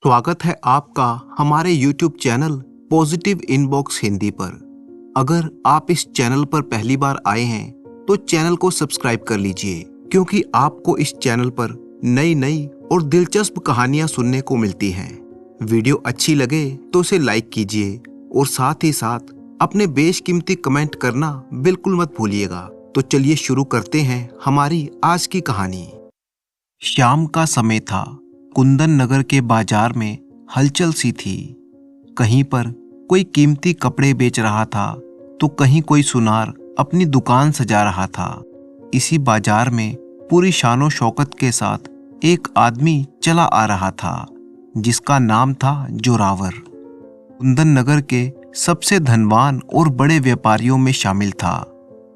स्वागत है आपका हमारे YouTube channel positive inbox Hindi पर। अगर आप इस चैनल पर पहली बार आए हैं तो चैनल को सब्सक्राइब कर लीजिए, क्योंकि आपको इस चैनल पर नई नई और दिलचस्प कहानियां सुनने को मिलती हैं। वीडियो अच्छी लगे तो उसे लाइक कीजिए और साथ ही साथ अपने बेशकीमती कमेंट करना बिल्कुल मत भूलिएगा। तो चलिए शुरू करते हैं हमारी आज की कहानी। शाम का समय था। कुंदन नगर के बाजार में हलचल सी थी। कहीं पर कोई कीमती कपड़े बेच रहा था तो कहीं कोई सुनार अपनी दुकान सजा रहा था। इसी बाजार में पूरी शानो शौकत के साथ एक आदमी चला आ रहा था जिसका नाम था जोरावर। कुंदन नगर के सबसे धनवान और बड़े व्यापारियों में शामिल था।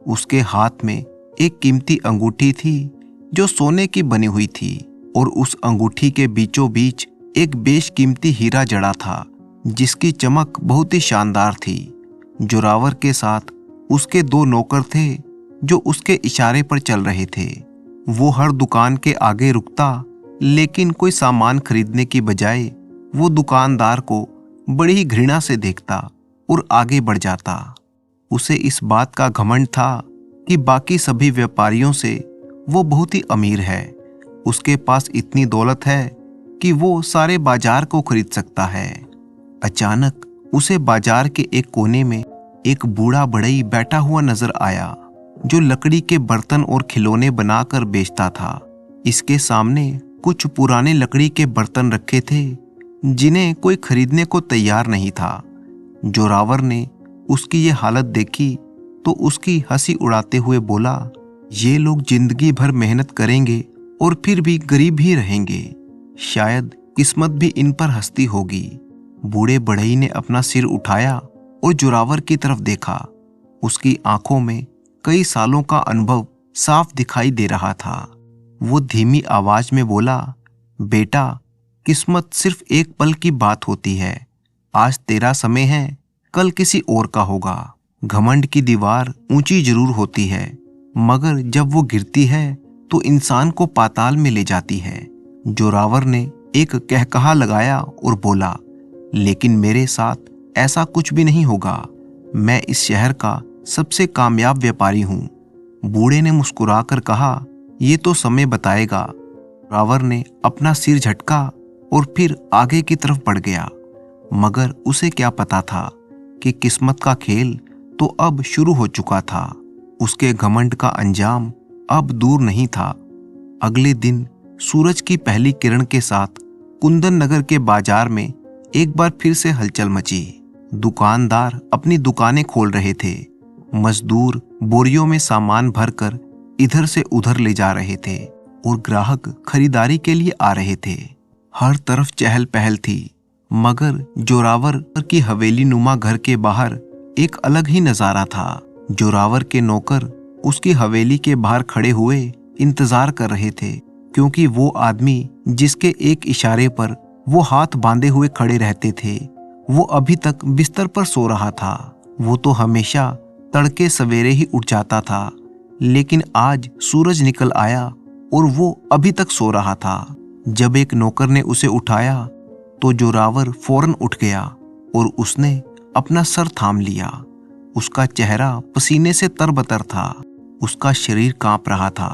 उसके हाथ में एक कीमती अंगूठी थी जो सोने की बनी हुई थी और उस अंगूठी के बीचों बीच एक बेशकीमती हीरा जड़ा था जिसकी चमक बहुत ही शानदार थी। जोरावर के साथ उसके दो नौकर थे जो उसके इशारे पर चल रहे थे। वो हर दुकान के आगे रुकता, लेकिन कोई सामान खरीदने की बजाय वो दुकानदार को बड़ी ही घृणा से देखता और आगे बढ़ जाता। उसे इस बात का घमंड था कि बाकी सभी व्यापारियों से वो बहुत ही अमीर है। उसके पास इतनी दौलत है कि वो सारे बाजार को खरीद सकता है। अचानक उसे बाजार के एक कोने में एक बूढ़ा बढ़ई बैठा हुआ नजर आया जो लकड़ी के बर्तन और खिलौने बनाकर बेचता था। इसके सामने कुछ पुराने लकड़ी के बर्तन रखे थे जिन्हें कोई खरीदने को तैयार नहीं था। जोरावर ने उसकी ये हालत देखी तो उसकी हंसी उड़ाते हुए बोला, ये लोग जिंदगी भर मेहनत करेंगे और फिर भी गरीब ही रहेंगे। शायद किस्मत भी इन पर हंसती होगी। बूढ़े बढ़ई ने अपना सिर उठाया और जोरावर की तरफ देखा। उसकी आंखों में कई सालों का अनुभव साफ दिखाई दे रहा था। वो धीमी आवाज में बोला, बेटा, किस्मत सिर्फ एक पल की बात होती है। आज तेरा समय है, कल किसी और का होगा। घमंड की दीवार ऊंची जरूर होती है, मगर जब वो गिरती है तो इंसान को पाताल में ले जाती है। जोरावर ने एक कहकहा लगाया और बोला, लेकिन मेरे साथ ऐसा कुछ भी नहीं होगा। मैं इस शहर का सबसे कामयाब व्यापारी हूँ। बूढ़े ने मुस्कुराकर कहा, ये तो समय बताएगा। जोरावर ने अपना सिर झटका और फिर आगे की तरफ बढ़ गया, मगर उसे क्या पता था कि किस्मत का खेल तो अब शुरू हो चुका था। उसके घमंड का अंजाम अब दूर नहीं था। अगले दिन सूरज की पहली किरण के साथ कुंदन नगर के बाजार में एक बार फिर से हलचल मची। दुकानदार अपनी दुकानें खोल रहे थे। मजदूर बोरियों में सामान भरकर इधर से उधर ले जा रहे थे और ग्राहक खरीदारी के लिए आ रहे थे। हर तरफ चहल पहल थी, मगर जोरावर की हवेली नुमा घर के बाहर एक अलग ही नजारा था। जोरावर के नौकर उसकी हवेली के बाहर खड़े हुए इंतजार कर रहे थे, क्योंकि वो आदमी जिसके एक इशारे पर वो हाथ बांधे हुए खड़े रहते थे, वो अभी तक बिस्तर पर सो रहा था। वो तो हमेशा तड़के सवेरे ही उठ जाता था, लेकिन आज सूरज निकल आया और वो अभी तक सो रहा था। जब एक नौकर ने उसे उठाया तो जोरावर फौरन उठ गया और उसने अपना सर थाम लिया। उसका चेहरा पसीने से तरबतर था। उसका शरीर कांप रहा था।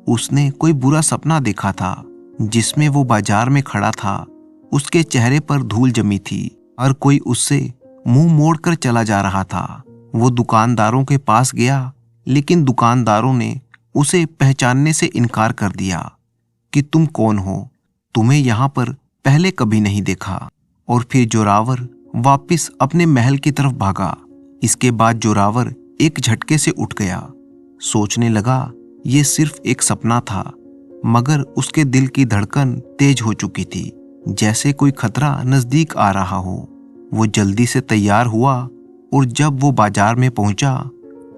उसने कोई बुरा सपना देखा था जिसमें वो बाजार में खड़ा था। उसके चेहरे पर धूल जमी थी। हर कोई उससे मुंह मोड़कर चला जा रहा था। वो दुकानदारों के पास गया, लेकिन दुकानदारों ने उसे पहचानने से इनकार कर दिया कि तुम कौन हो, तुम्हें यहाँ पर पहले कभी नहीं देखा। और फिर जोरावर वापस अपने महल की तरफ भागा। इसके बाद जोरावर एक झटके से उठ गया। सोचने लगा ये सिर्फ एक सपना था, मगर उसके दिल की धड़कन तेज हो चुकी थी, जैसे कोई खतरा नजदीक आ रहा हो। वो जल्दी से तैयार हुआ और जब वो बाजार में पहुंचा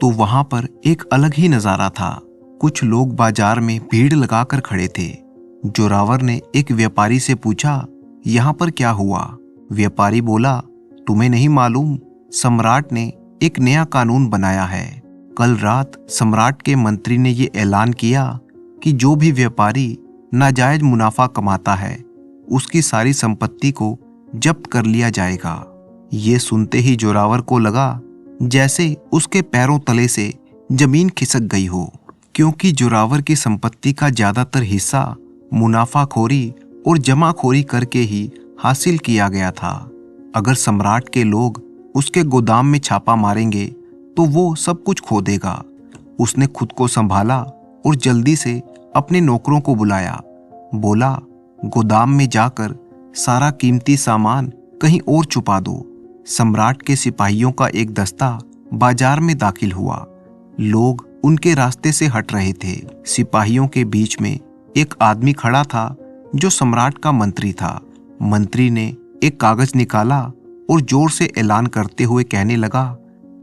तो वहां पर एक अलग ही नजारा था। कुछ लोग बाजार में भीड़ लगाकर खड़े थे। जोरावर ने एक व्यापारी से पूछा, यहाँ पर क्या हुआ? व्यापारी बोला, तुम्हें नहीं मालूम, सम्राट ने एक नया कानून बनाया है। कल रात सम्राट के मंत्री ने ये ऐलान किया कि जो भी व्यापारी नाजायज मुनाफा कमाता है उसकी सारी संपत्ति को जब्त कर लिया जाएगा। ये सुनते ही जोरावर को लगा जैसे उसके पैरों तले से जमीन खिसक गई हो, क्योंकि जोरावर की संपत्ति का ज्यादातर हिस्सा मुनाफाखोरी और जमाखोरी करके ही हासिल किया गया था। अगर सम्राट के लोग उसके गोदाम में छापा मारेंगे तो वो सब कुछ खो देगा। उसने खुद को संभाला और जल्दी से अपने नौकरों को बुलाया। बोला, गोदाम में जाकर सारा कीमती सामान कहीं और छुपा दो। सम्राट के सिपाहियों का एक दस्ता बाजार में दाखिल हुआ। लोग उनके रास्ते से हट रहे थे। सिपाहियों के बीच में एक आदमी खड़ा था जो सम्राट का मंत्री था। मंत्री ने एक कागज निकाला और जोर से ऐलान करते हुए कहने लगा,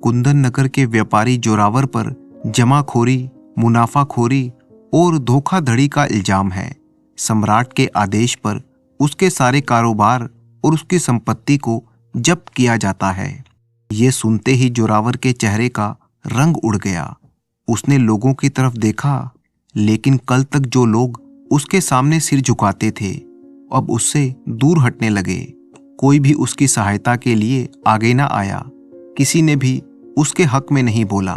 कुंदन नगर के व्यापारी जोरावर पर जमाखोरी, मुनाफाखोरी और धोखाधड़ी का इल्जाम है। सम्राट के आदेश पर उसके सारे कारोबार और उसकी संपत्ति को जब्त किया जाता है। ये सुनते ही जोरावर के चेहरे का रंग उड़ गया। उसने लोगों की तरफ देखा, लेकिन कल तक जो लोग उसके सामने सिर झुकाते थे अब उससे दूर हटने लगे। कोई भी उसकी सहायता के लिए आगे ना आया। किसी ने भी उसके हक में नहीं बोला।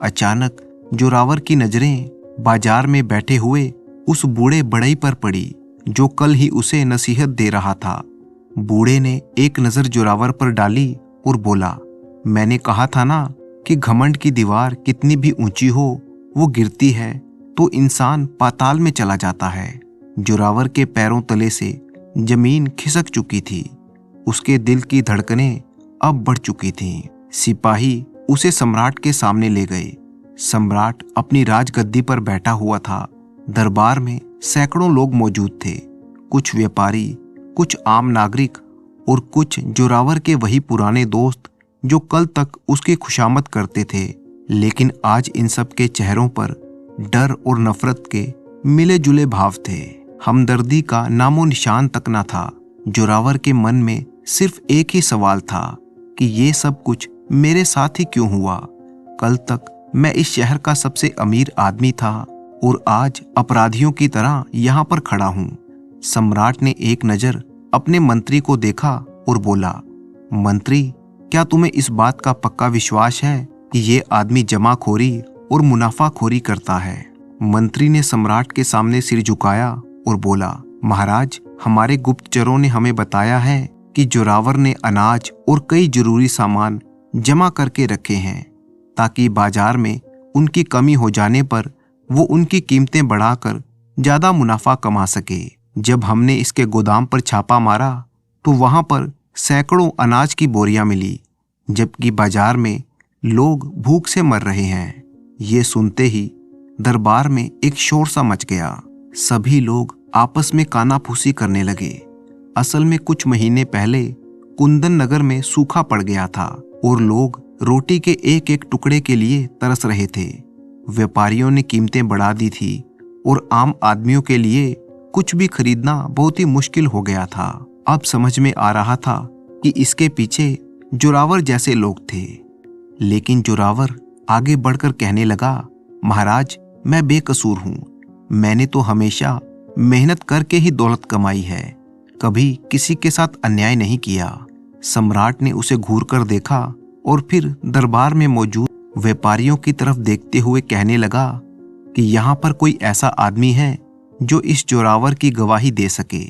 अचानक जोरावर की नजरें बाजार में बैठे हुए उस बूढ़े बड़ई पर पड़ी जो कल ही उसे नसीहत दे रहा था। बूढ़े ने एक नजर जोरावर पर डाली और बोला, मैंने कहा था ना कि घमंड की दीवार कितनी भी ऊंची हो वो गिरती है तो इंसान पाताल में चला जाता है। जोरावर के पैरों तले से जमीन खिसक चुकी थी। उसके दिल की धड़कनें अब बढ़ चुकी थीं। सिपाही उसे सम्राट के सामने ले गए। सम्राट अपनी राजगद्दी पर बैठा हुआ था। दरबार में सैकड़ों लोग मौजूद थे। कुछ व्यापारी, कुछ आम नागरिक और कुछ जोरावर के वही पुराने दोस्त जो कल तक उसकी खुशामद करते थे। लेकिन आज इन सब के चेहरों पर डर और नफरत के मिले जुले भाव थे। हमदर्दी का नामो निशान तक न था। जोरावर के मन में सिर्फ एक ही सवाल था कि ये सब कुछ मेरे साथ ही क्यों हुआ। कल तक मैं इस शहर का सबसे अमीर आदमी था और आज अपराधियों की तरह यहाँ पर खड़ा हूँ। सम्राट ने एक नजर अपने मंत्री को देखा और बोला, मंत्री, क्या तुम्हें इस बात का पक्का विश्वास है कि ये आदमी जमाखोरी और मुनाफाखोरी करता है? मंत्री ने सम्राट के सामने सिर झुकाया और बोला, महाराज, हमारे गुप्तचरों ने हमें बताया है कि जोरावर ने अनाज और कई जरूरी सामान जमा करके रखे हैं ताकि बाजार में उनकी कमी हो जाने पर वो उनकी कीमतें बढ़ाकर ज्यादा मुनाफा कमा सके। जब हमने इसके गोदाम पर छापा मारा तो वहां पर सैकड़ों अनाज की बोरियां मिली, जबकि बाजार में लोग भूख से मर रहे हैं। ये सुनते ही दरबार में एक शोर सा मच गया। सभी लोग आपस में कानाफूसी करने लगे। असल में कुछ महीने पहले कुंदन नगर में सूखा पड़ गया था और लोग रोटी के एक एक टुकड़े के लिए तरस रहे थे। व्यापारियों ने कीमतें बढ़ा दी थी और आम आदमियों के लिए कुछ भी खरीदना बहुत ही मुश्किल हो गया था। अब समझ में आ रहा था कि इसके पीछे जोरावर जैसे लोग थे। लेकिन जोरावर आगे बढ़कर कहने लगा, महाराज, मैं बेकसूर हूं। मैंने तो हमेशा मेहनत करके ही दौलत कमाई है, कभी किसी के साथ अन्याय नहीं किया। सम्राट ने उसे घूर कर देखा और फिर दरबार में मौजूद व्यापारियों की तरफ देखते हुए कहने लगा कि यहाँ पर कोई ऐसा आदमी है जो इस जोरावर की गवाही दे सके।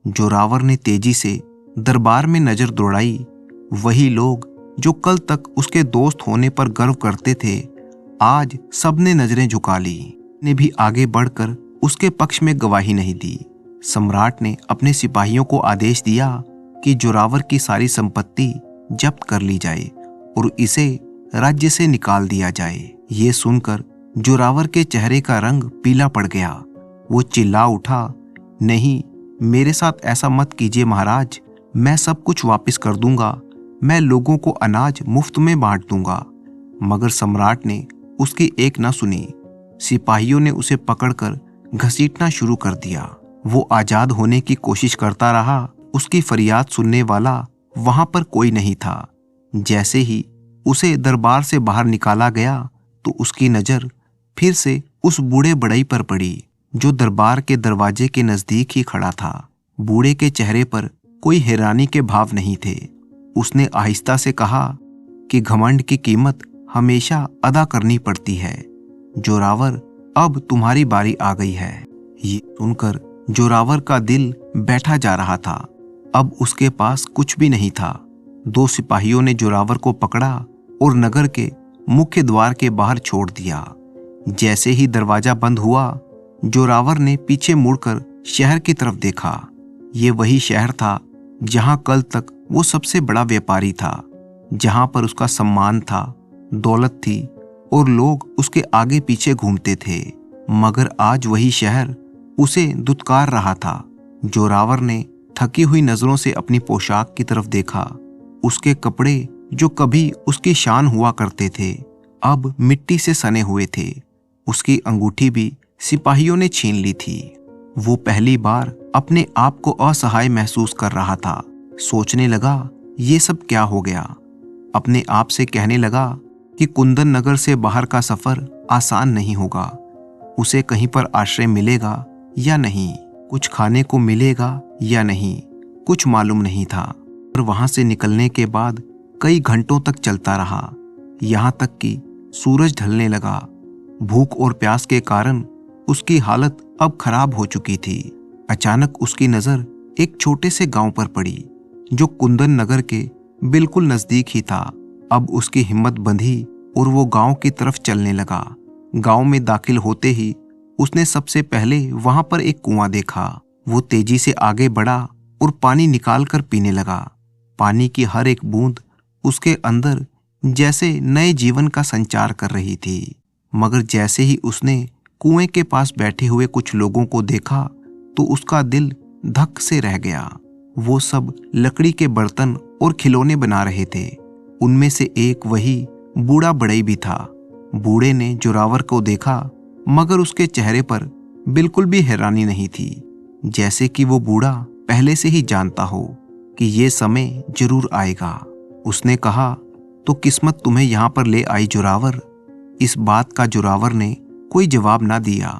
जोरावर ने तेजी से दरबार में नजर दौड़ाई। वही लोग जो कल तक उसके दोस्त होने पर गर्व करते थे, आज सबने नजरें झुका ली। ने भी आगे बढ़कर उसके पक्ष में गवाही नहीं दी। सम्राट ने अपने सिपाहियों को आदेश दिया कि जोरावर की सारी संपत्ति जब्त कर ली जाए और इसे राज्य से निकाल दिया जाए। ये सुनकर जोरावर के चेहरे का रंग पीला पड़ गया। वो चिल्ला उठा, नहीं, मेरे साथ ऐसा मत कीजिए महाराज। मैं सब कुछ वापस कर दूंगा। मैं लोगों को अनाज मुफ्त में बांट दूंगा। मगर सम्राट ने उसकी एक न सुनी। सिपाहियों ने उसे पकड़कर घसीटना शुरू कर दिया। वो आजाद होने की कोशिश करता रहा। उसकी फरियाद सुनने वाला वहां पर कोई नहीं था। जैसे ही उसे दरबार से बाहर निकाला गया तो उसकी नजर फिर से उस बूढ़े बड़ई पर पड़ी जो दरबार के दरवाजे के नजदीक ही खड़ा था। बूढ़े के चेहरे पर कोई हैरानी के भाव नहीं थे। उसने आहिस्ता से कहा कि घमंड की कीमत हमेशा अदा करनी पड़ती है। जोरावर, अब तुम्हारी बारी आ गई है। ये सुनकर जोरावर का दिल बैठा जा रहा था। अब उसके पास कुछ भी नहीं था। 2 सिपाहियों ने जोरावर को पकड़ा और नगर के मुख्य द्वार के बाहर छोड़ दिया। जैसे ही दरवाजा बंद हुआ, जोरावर ने पीछे मुड़कर शहर की तरफ देखा। ये वही शहर था जहां कल तक वो सबसे बड़ा व्यापारी था, जहां पर उसका सम्मान था, दौलत थी और लोग उसके आगे पीछे घूमते थे। मगर आज वही शहर उसे दुत्कार रहा था। जोरावर ने थकी हुई नजरों से अपनी पोशाक की तरफ देखा। उसके कपड़े जो कभी उसकी शान हुआ करते थे, अब मिट्टी से सने हुए थे। उसकी अंगूठी भी सिपाहियों ने छीन ली थी। वो पहली बार अपने आप को असहाय महसूस कर रहा था। सोचने लगा, ये सब क्या हो गया। अपने आप से कहने लगा कि कुंदन नगर से बाहर का सफर आसान नहीं होगा। उसे कहीं पर आश्रय मिलेगा या नहीं, कुछ खाने को मिलेगा या नहीं, कुछ मालूम नहीं था। और वहां से निकलने के बाद कई घंटों तक चलता रहा, यहां तक कि सूरज ढलने लगा। भूख और प्यास के कारण उसकी हालत अब खराब हो चुकी थी। अचानक उसकी नजर एक छोटे से गांव पर पड़ी, जो कुंदन नगर के बिल्कुल नजदीक ही था। अब उसकी हिम्मत बंधी और वो गांव की तरफ चलने लगा। गांव में दाखिल होते ही उसने सबसे पहले वहां पर एक कुआं देखा। वो तेजी से आगे बढ़ा और पानी निकाल कर पीने लगा। पानी की हर एक बूंद उसके अंदर जैसे नए जीवन का संचार कर रही थी। मगर जैसे ही उसने कुएं के पास बैठे हुए कुछ लोगों को देखा तो उसका दिल धक से रह गया। वो सब लकड़ी के बर्तन और खिलौने बना रहे थे। उनमें से एक वही बूढ़ा बढ़ई भी था। बूढ़े ने जोरावर को देखा, मगर उसके चेहरे पर बिल्कुल भी हैरानी नहीं थी, जैसे कि वो बूढ़ा पहले से ही जानता हो कि ये समय जरूर आएगा। उसने कहा, तो किस्मत तुम्हें यहाँ पर ले आई जोरावर। इस बात का जोरावर ने कोई जवाब ना दिया।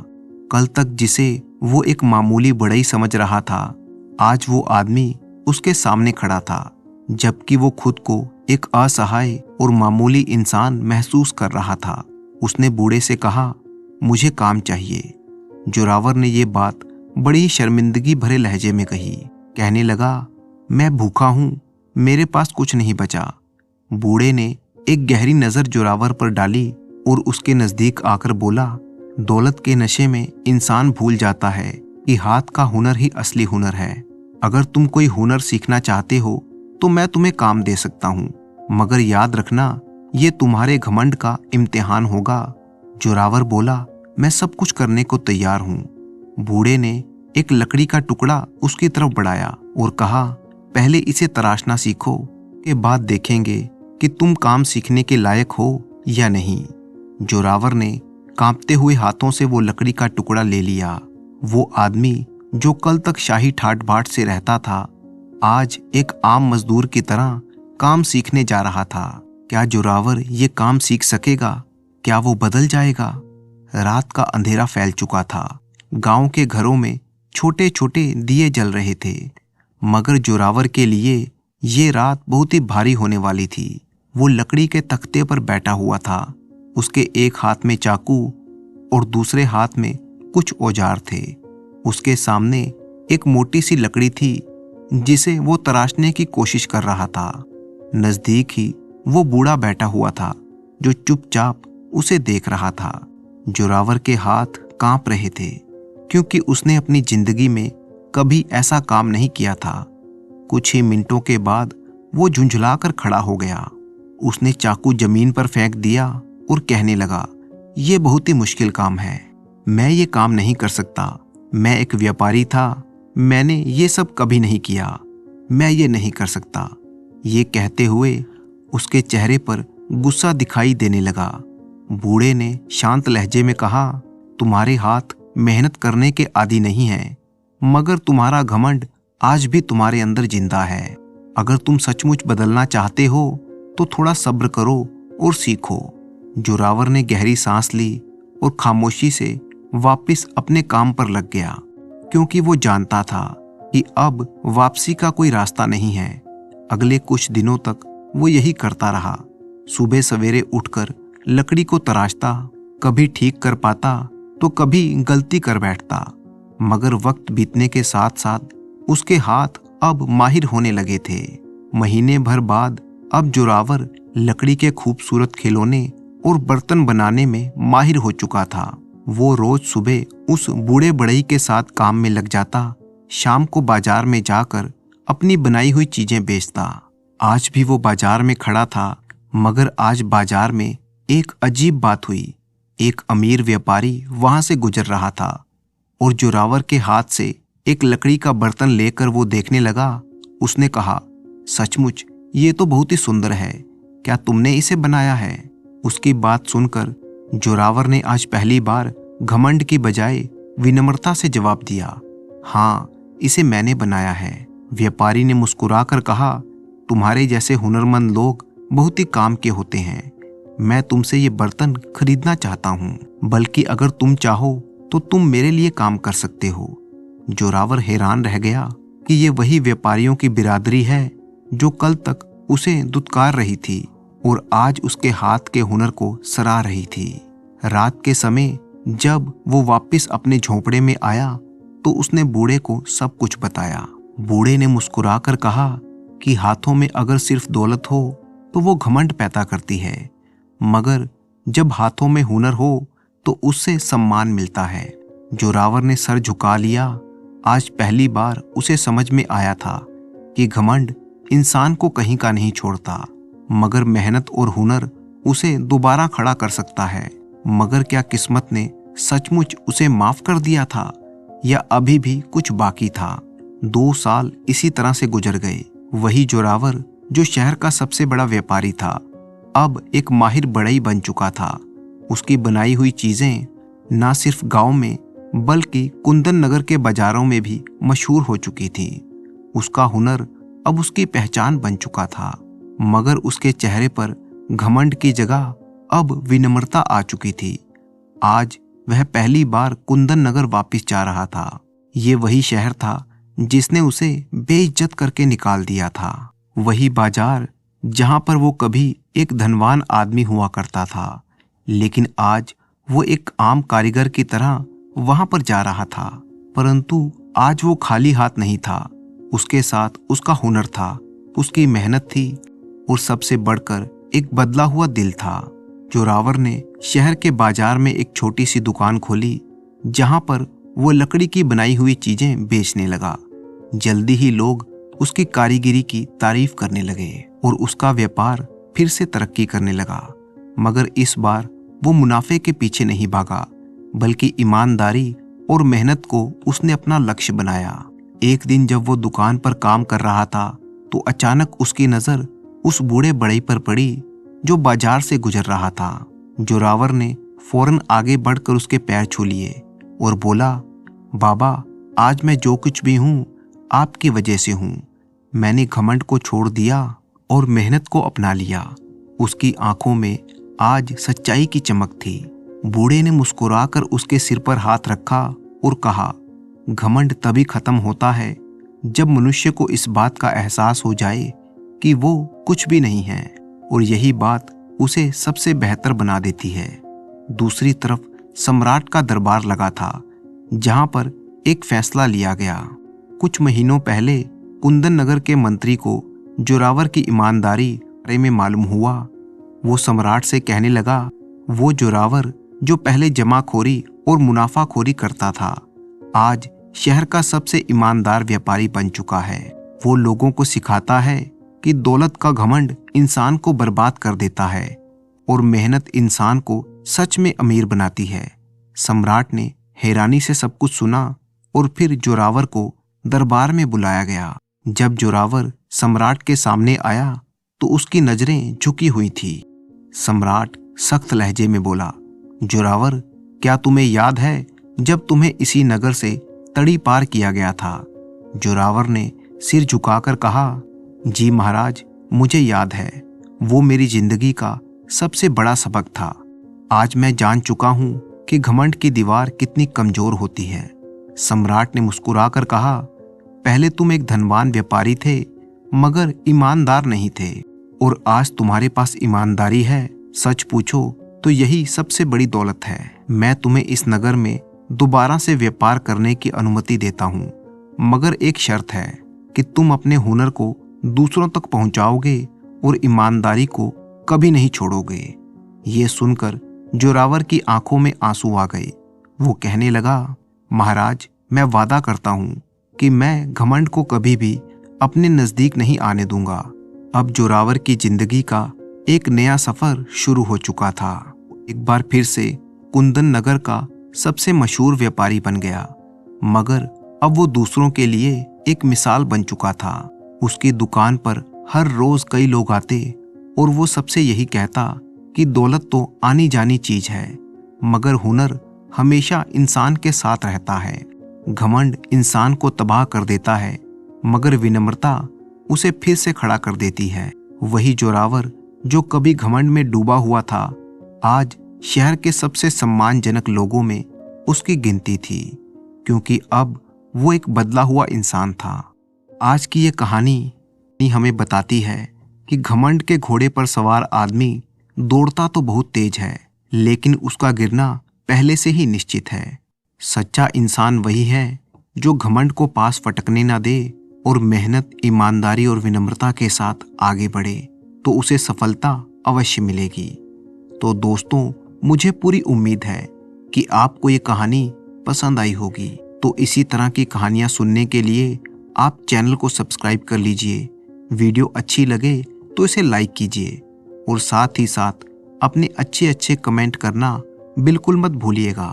कल तक जिसे वो एक मामूली बढ़ई समझ रहा था, आज वो आदमी उसके सामने खड़ा था, जबकि वो खुद को एक असहाय और मामूली इंसान महसूस कर रहा था। उसने बूढ़े से कहा, मुझे काम चाहिए। जोरावर ने ये बात बड़ी ही शर्मिंदगी भरे लहजे में कही। कहने लगा, मैं भूखा हूं, मेरे पास कुछ नहीं बचा। बूढ़े ने एक गहरी नजर जोरावर पर डाली और उसके नजदीक आकर बोला, दौलत के नशे में इंसान भूल जाता है कि हाथ का हुनर ही असली हुनर है। अगर तुम कोई हुनर सीखना चाहते हो तो मैं तुम्हें काम दे सकता हूँ, मगर याद रखना, ये तुम्हारे घमंड का इम्तिहान होगा। जोरावर बोला, मैं सब कुछ करने को तैयार हूँ। बूढ़े ने एक लकड़ी का टुकड़ा उसकी तरफ बढ़ाया और कहा, पहले इसे तराशना सीखो, के बाद देखेंगे कि तुम काम सीखने के लायक हो या नहीं। जोरावर ने कांपते हुए हाथों से वो लकड़ी का टुकड़ा ले लिया। वो आदमी जो कल तक शाही ठाट बाट से रहता था, आज एक आम मजदूर की तरह काम सीखने जा रहा था। क्या जोरावर ये काम सीख सकेगा? क्या वो बदल जाएगा? रात का अंधेरा फैल चुका था। गांव के घरों में छोटे छोटे दिए जल रहे थे, मगर जोरावर के लिए ये रात बहुत ही भारी होने वाली थी। वो लकड़ी के तख्ते पर बैठा हुआ था। उसके एक हाथ में चाकू और दूसरे हाथ में कुछ औजार थे। उसके सामने एक मोटी सी लकड़ी थी जिसे वो तराशने की कोशिश कर रहा था। नजदीक ही वो बूढ़ा बैठा हुआ था जो चुपचाप उसे देख रहा था। जोरावर के हाथ कांप रहे थे क्योंकि उसने अपनी जिंदगी में कभी ऐसा काम नहीं किया था। कुछ ही मिनटों के बाद वो झुंझलाकर खड़ा हो गया। उसने चाकू जमीन पर फेंक दिया और कहने लगा, ये बहुत ही मुश्किल काम है, मैं ये काम नहीं कर सकता। मैं एक व्यापारी था, मैंने ये सब कभी नहीं किया, मैं ये नहीं कर सकता। ये कहते हुए उसके चेहरे पर गुस्सा दिखाई देने लगा। बूढ़े ने शांत लहजे में कहा, तुम्हारे हाथ मेहनत करने के आदी नहीं हैं, मगर तुम्हारा घमंड आज भी तुम्हारे अंदर जिंदा है। अगर तुम सचमुच बदलना चाहते हो तो थोड़ा सब्र करो और सीखो। जोरावर ने गहरी सांस ली और खामोशी से वापस अपने काम पर लग गया, क्योंकि वो जानता था कि अब वापसी का कोई रास्ता नहीं है। अगले कुछ दिनों तक वो यही करता रहा। सुबह सवेरे उठकर लकड़ी को तराशता, कभी ठीक कर पाता तो कभी गलती कर बैठता। मगर वक्त बीतने के साथ साथ उसके हाथ अब माहिर होने लगे थे। महीने भर बाद अब जोरावर लकड़ी के खूबसूरत खिलौने और बर्तन बनाने में माहिर हो चुका था। वो रोज सुबह उस बूढ़े बढ़ई के साथ काम में लग जाता, शाम को बाजार में जाकर अपनी बनाई हुई चीजें बेचता। आज भी वो बाजार में खड़ा था, मगर आज बाजार में एक अजीब बात हुई। एक अमीर व्यापारी वहां से गुजर रहा था और जोरावर के हाथ से एक लकड़ी का बर्तन लेकर वो देखने लगा। उसने कहा, सचमुच ये तो बहुत ही सुंदर है, क्या तुमने इसे बनाया है? उसकी बात सुनकर जोरावर ने आज पहली बार घमंड की बजाय विनम्रता से जवाब दिया, हाँ, इसे मैंने बनाया है। व्यापारी ने मुस्कुराकर कहा, तुम्हारे जैसे हुनरमंद लोग बहुत ही काम के होते हैं। मैं तुमसे ये बर्तन खरीदना चाहता हूँ, बल्कि अगर तुम चाहो तो तुम मेरे लिए काम कर सकते हो। जोरावर हैरान रह गया कि ये वही व्यापारियों की बिरादरी है जो कल तक उसे दुत्कार रही थी और आज उसके हाथ के हुनर को सराह रही थी। रात के समय जब वो वापस अपने झोंपड़े में आया तो उसने बूढ़े को सब कुछ बताया। बूढ़े ने मुस्कुराकर कहा कि हाथों में अगर सिर्फ दौलत हो तो वो घमंड पैदा करती है, मगर जब हाथों में हुनर हो तो उससे सम्मान मिलता है। जोरावर ने सर झुका लिया। आज पहली बार उसे समझ में आया था कि घमंड इंसान को कहीं का नहीं छोड़ता, मगर मेहनत और हुनर उसे दोबारा खड़ा कर सकता है। मगर क्या किस्मत ने सचमुच उसे माफ कर दिया था या अभी भी कुछ बाकी था? 2 साल इसी तरह से गुजर गए। वही जोरावर जो शहर का सबसे बड़ा व्यापारी था, अब एक माहिर बढ़ई बन चुका था। उसकी बनाई हुई चीजें ना सिर्फ गांव में बल्कि कुंदन नगर के बाजारों में भी मशहूर हो चुकी थी। उसका हुनर अब उसकी पहचान बन चुका था, मगर उसके चेहरे पर घमंड की जगह अब विनम्रता आ चुकी थी। आज वह पहली बार कुंदन नगर वापस जा रहा था। ये वही शहर था जिसने उसे बेइज्जत करके निकाल दिया था। वही बाजार जहां पर वो कभी एक धनवान आदमी हुआ करता था, लेकिन आज वो एक आम कारीगर की तरह वहां पर जा रहा था। परंतु आज वो खाली हाथ नहीं था। उसके साथ उसका हुनर था, उसकी मेहनत थी और सबसे बढ़कर एक बदला हुआ दिल था। जोरावर ने शहर के बाजार में एक छोटी सी दुकान खोली, जहां पर वो लकड़ी की बनाई हुई चीजें बेचने लगा। जल्दी ही लोग उसकी कारीगरी की तारीफ करने लगे और उसका व्यापार फिर से तरक्की करने लगा। मगर इस बार वो मुनाफे के पीछे नहीं भागा, बल्कि ईमानदारी और मेहनत को उसने अपना लक्ष्य बनाया। एक दिन जब वो दुकान पर काम कर रहा था तो अचानक उसकी नजर उस बूढ़े बढ़ई पर पड़ी जो बाजार से गुजर रहा था। जोरावर ने फौरन आगे बढ़कर उसके पैर छू लिए और बोला, बाबा, आज मैं जो कुछ भी हूँ आपकी वजह से हूँ। मैंने घमंड को छोड़ दिया और मेहनत को अपना लिया। उसकी आंखों में आज सच्चाई की चमक थी। बूढ़े ने मुस्कुराकर उसके सिर पर हाथ रखा और कहा, घमंड तभी खत्म होता है जब मनुष्य को इस बात का एहसास हो जाए कि वो कुछ भी नहीं है, और यही बात उसे सबसे बेहतर बना देती है। दूसरी तरफ सम्राट का दरबार लगा था, जहां पर एक फैसला लिया गया। कुछ महीनों पहले कुंदन नगर के मंत्री को जोरावर की ईमानदारी बारे में मालूम हुआ। वो सम्राट से कहने लगा, वो जोरावर जो पहले जमाखोरी और मुनाफाखोरी करता था, आज शहर का सबसे ईमानदार व्यापारी बन चुका है। वो लोगों को सिखाता है कि दौलत का घमंड इंसान को बर्बाद कर देता है और मेहनत इंसान को सच में अमीर बनाती है। सम्राट ने हैरानी से सब कुछ सुना और फिर जोरावर को दरबार में बुलाया गया। जब जोरावर सम्राट के सामने आया तो उसकी नजरें झुकी हुई थी। सम्राट सख्त लहजे में बोला, जोरावर, क्या तुम्हें याद है जब तुम्हें इसी नगर से तड़ी पार किया गया था? जोरावर ने सिर झुकाकर कहा, जी महाराज, मुझे याद है। वो मेरी जिंदगी का सबसे बड़ा सबक था। आज मैं जान चुका हूं कि घमंड की दीवार कितनी कमजोर होती है। सम्राट ने मुस्कुराकर कहा, पहले तुम एक धनवान व्यापारी थे मगर ईमानदार नहीं थे, और आज तुम्हारे पास ईमानदारी है। सच पूछो तो यही सबसे बड़ी दौलत है। मैं तुम्हें इस नगर में दोबारा से व्यापार करने की अनुमति देता हूँ, मगर एक शर्त है कि तुम अपने हुनर को दूसरों तक पहुंचाओगे और ईमानदारी को कभी नहीं छोड़ोगे। ये सुनकर जोरावर की आंखों में आंसू आ गए। वो कहने लगा, महाराज, मैं वादा करता हूँ कि मैं घमंड को कभी भी अपने नजदीक नहीं आने दूंगा। अब जोरावर की जिंदगी का एक नया सफर शुरू हो चुका था। एक बार फिर से कुंदन नगर का सबसे मशहूर व्यापारी बन गया, मगर अब वो दूसरों के लिए एक मिसाल बन चुका था। उसकी दुकान पर हर रोज कई लोग आते और वो सबसे यही कहता कि दौलत तो आनी जानी चीज है, मगर हुनर हमेशा इंसान के साथ रहता है। घमंड इंसान को तबाह कर देता है, मगर विनम्रता उसे फिर से खड़ा कर देती है। वही जोरावर जो कभी घमंड में डूबा हुआ था, आज शहर के सबसे सम्मानजनक लोगों में उसकी गिनती थी, क्योंकि अब वो एक बदला हुआ इंसान था। आज की ये कहानी हमें बताती है कि घमंड के घोड़े पर सवार आदमी दौड़ता तो बहुत तेज है, लेकिन उसका गिरना पहले से ही निश्चित है। सच्चा इंसान वही है जो घमंड को पास फटकने ना दे और मेहनत, ईमानदारी और विनम्रता के साथ आगे बढ़े, तो उसे सफलता अवश्य मिलेगी। तो दोस्तों, मुझे पूरी उम्मीद है कि आपको ये कहानी पसंद आई होगी। तो इसी तरह की कहानियां सुनने के लिए आप चैनल को सब्सक्राइब कर लीजिए। वीडियो अच्छी लगे तो इसे लाइक कीजिए और साथ ही साथ अपने अच्छे कमेंट करना बिल्कुल मत भूलिएगा।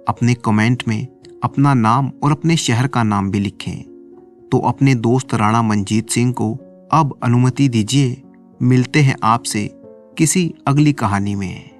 अपने कमेंट में अपना नाम और अपने शहर का नाम भी लिखें। तो अपने दोस्त राणा मंजीत सिंह को अब अनुमति दीजिए। मिलते हैं आपसे किसी अगली कहानी में।